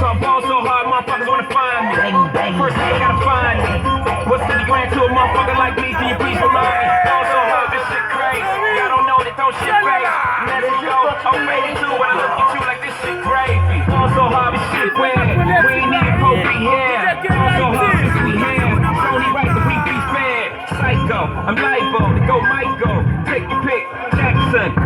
So I ball so hard, motherfuckers wanna find me. First thing you gotta find me. What's 50 grand to a motherfucker like me? Can you please remind me? Ball so hard, this shit crazy. Y'all don't know that don't shit face. Let it go. I'm ready to when I look at you like this shit gravy. Ball so hard, this shit weird. We ain't need Pro be here. Ball so hard, this we here. It's only right that we be fair. Psycho, I'm liable to go Michael. Take your pick, Jackson.